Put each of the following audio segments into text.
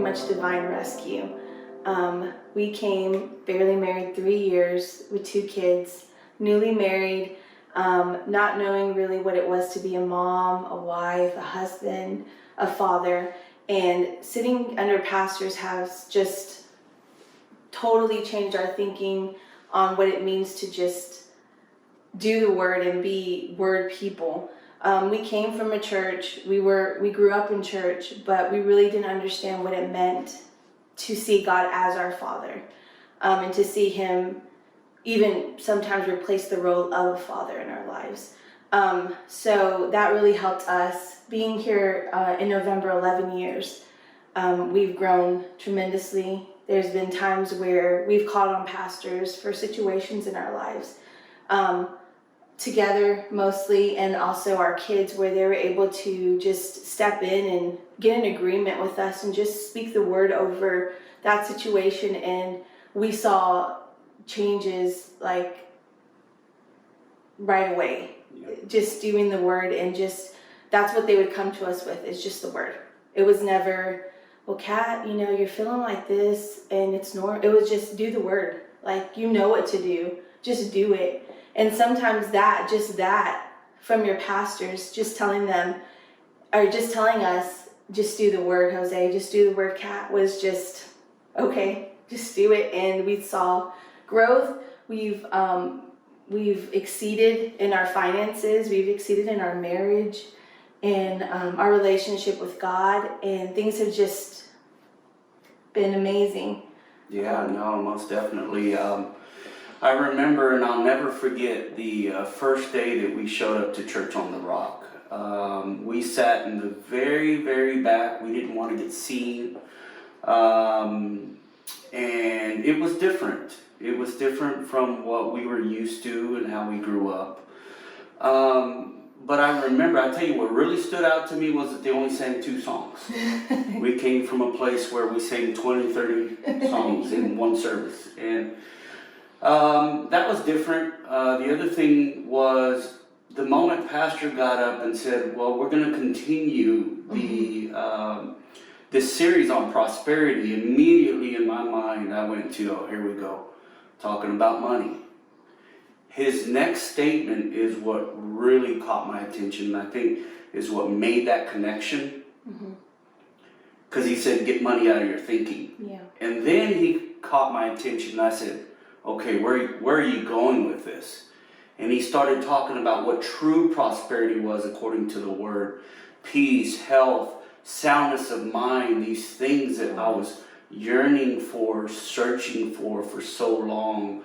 much divine rescue. We came barely married 3 years with 2 kids, newly married, not knowing really what it was to be a mom, a wife, a husband, a father, and sitting under pastors has just totally changed our thinking on what it means to just do the word and be word people. We came from a church, we grew up in church, but we really didn't understand what it meant to see God as our Father, and to see Him even sometimes replace the role of a father in our lives. So that really helped us. Being here in November, 11 years, we've grown tremendously. There's been times where we've called on pastors for situations in our lives, together mostly, and also our kids, where they were able to just step in and get an agreement with us and just speak the word over that situation. And we saw changes like right away. Just doing the word, and just that's what they would come to us with, is just the word. It was never, well, Kat, you're feeling like this and it's normal. It was just do the word. Like, you know what to do, just do it. And sometimes that from your pastors, just telling them, or just telling us, just do the word, Jose, just do the word, Kat, was just, okay, just do it. And we saw growth. We've exceeded in our finances. We've exceeded in our marriage and our relationship with God. And things have just been amazing. Yeah, no, most definitely. I remember, and I'll never forget, the first day that we showed up to Church on the Rock. We sat in the very, very back. We didn't want to get seen. And it was different. It was different from what we were used to and how we grew up. But I remember, I tell you what really stood out to me was that they only sang 2 songs. We came from a place where we sang 20, 30 songs in one service. And that was different. The other thing was, the moment Pastor got up and said, well, we're going to continue this series on prosperity, immediately in my mind I went to, oh, here we go, talking about money. His next statement is what really caught my attention, and I think is what made that connection. Because he said, get money out of your thinking. Yeah. And then he caught my attention, and I said, okay, where are you going with this? And he started talking about what true prosperity was according to the word. Peace, health, soundness of mind, these things that I was yearning for, searching for so long.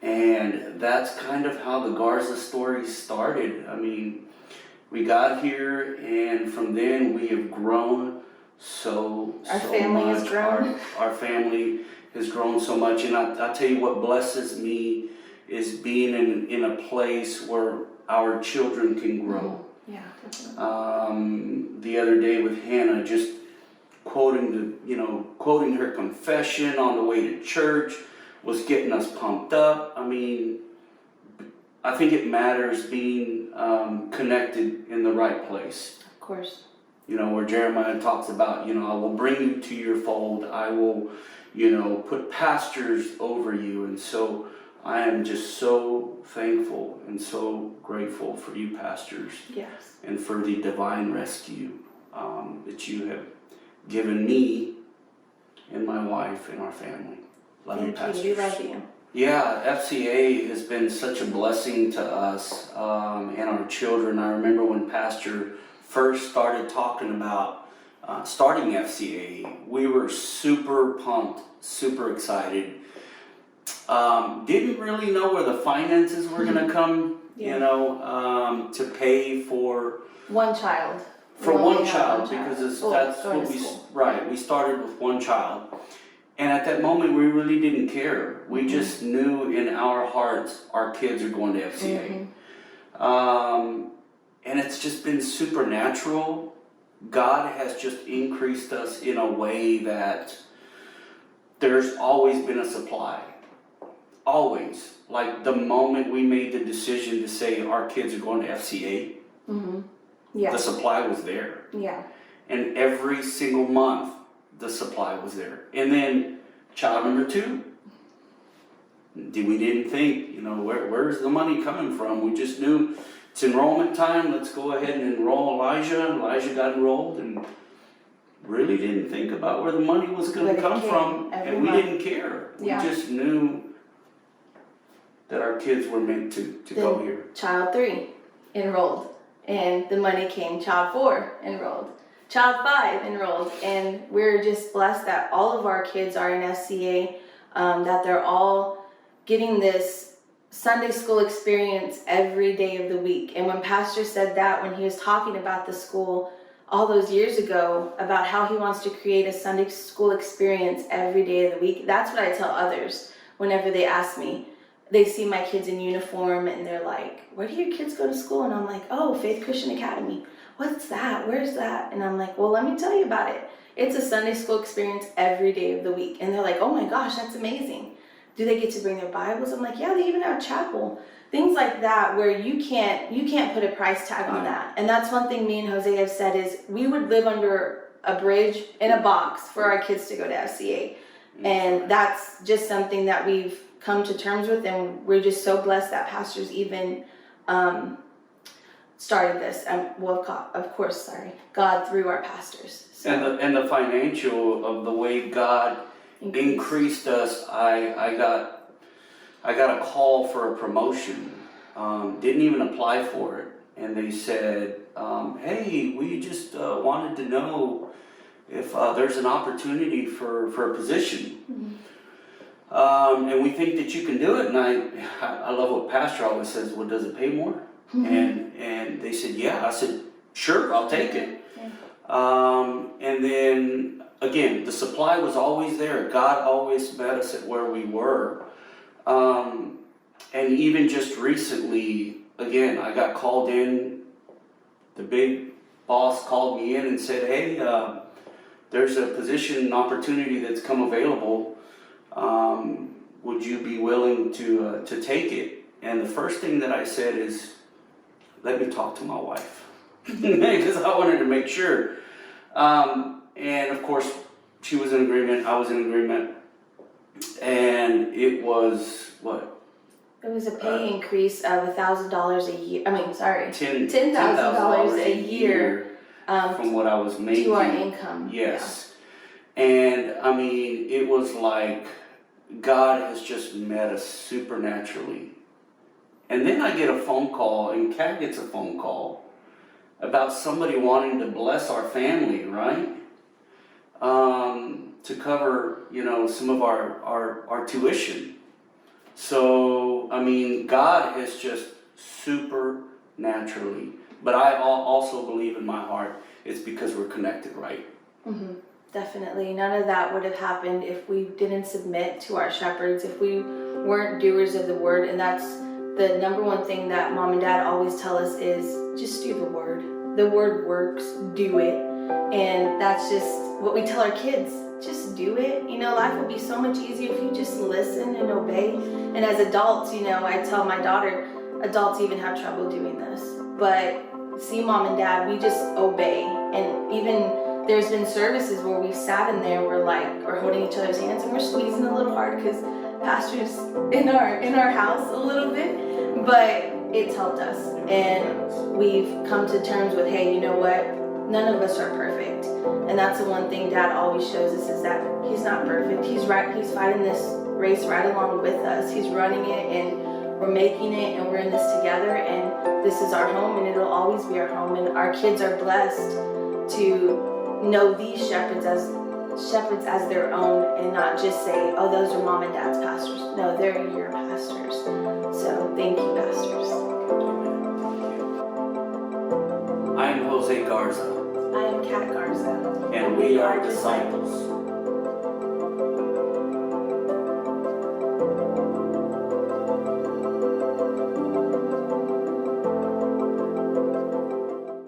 And that's kind of how the Garzas story started. I mean, we got here, and from then we have grown so much. Our family has grown so much, and I tell you what blesses me is being in a place where our children can grow. Yeah, definitely. The other day with Hannah, just quoting her confession on the way to church was getting us pumped up. I mean, I think it matters being connected in the right place. Of course. Where Jeremiah talks about, I will bring you to your fold. I will, put pastors over you. And so I am just so thankful and so grateful for you pastors. Yes. And for the divine rescue that you have given me and my wife and our family. Love you, pastors. We love you. Yeah, FCA has been such a blessing to us and our children. I remember when Pastor first started talking about starting FCA, we were super pumped, super excited. Didn't really know where the finances were going to come, to pay for one child. For one child, because that's what we started with one child. And at that moment, we really didn't care. We just knew in our hearts, our kids are going to FCA. And it's just been supernatural. God has just increased us in a way that there's always been a supply. Always. Like the moment we made the decision to say our kids are going to FCA, the supply was there. Yeah. And every single month, the supply was there. And then child number 2, we didn't think, where's the money coming from? We just knew it's enrollment time. Let's go ahead and enroll Elijah. Elijah got enrolled and really didn't think about where the money was going to come from, and we didn't care. We just knew that our kids were meant to go here. Child 3 enrolled, and the money came. Child 4 enrolled. Child 5 enrolled, and we're just blessed that all of our kids are in FCA, that they're all getting this Sunday school experience every day of the week. And when Pastor said that, when he was talking about the school all those years ago, about how he wants to create a Sunday school experience every day of the week, that's what I tell others whenever they ask me. They see my kids in uniform and they're like, where do your kids go to school? And I'm like, oh, Faith Christian Academy. What's that? Where's that? And I'm like, well, let me tell you about it. It's a Sunday school experience every day of the week. And they're like, oh my gosh, that's amazing. Do they get to bring their Bibles? I'm like, yeah, they even have chapel. Things like that where you can't put a price tag on that. And that's one thing me and Jose have said is we would live under a bridge in a box for our kids to go to FCA. And that's just something that we've come to terms with, and we're just so blessed that pastors even started this. God through our pastors. So. And the financial of the way God increased us. I got a call for a promotion. Didn't even apply for it, and they said, "Hey, we just wanted to know if there's an opportunity for a position." Mm-hmm. And we think that you can do it. And I love what Pastor always says. Well, does it pay more? Mm-hmm. And they said, yeah. I said, sure, I'll take it. Yeah. And then again, the supply was always there. God always met us at where we were. And even just recently, again, I got called in. The big boss called me in and said, hey, there's a position opportunity that's come available. Would you be willing to take it? And the first thing that I said is, let me talk to my wife. Because I wanted to make sure. And of course, she was in agreement, I was in agreement. And it was, what? It was a pay increase of $1,000 a year. $10,000 a year. From what I was making. To our income. Yes. Yeah. And I mean, it was like God has just met us supernaturally. And then I get a phone call, and Kat gets a phone call about somebody wanting to bless our family, right? To cover, some of our tuition. So, I mean, God has just supernaturally. But I also believe in my heart it's because we're connected, right? Mm-hmm. Definitely. None of that would have happened if we didn't submit to our shepherds, if we weren't doers of the word. And that's the number one thing that Mom and Dad always tell us is just do the word. The word works, do it. And that's just what we tell our kids. Just do it. Life will be so much easier if you just listen and obey. And as adults, I tell my daughter, adults even have trouble doing this. But see, Mom and Dad, we just obey. And even there's been services where we sat in there, we're holding each other's hands and we're squeezing a little hard because Pastor's in our house a little bit, but it's helped us. And we've come to terms with, hey, you know what? None of us are perfect. And that's the one thing Dad always shows us is that he's not perfect. He's fighting this race right along with us. He's running it and we're making it and we're in this together, and this is our home and it'll always be our home. And our kids are blessed to know these shepherds as their own and not just say, oh, those are Mom and Dad's pastors. No, they're your pastors. So thank you, pastors. I am Jose Garza. I am Kat Garza. And we are disciples.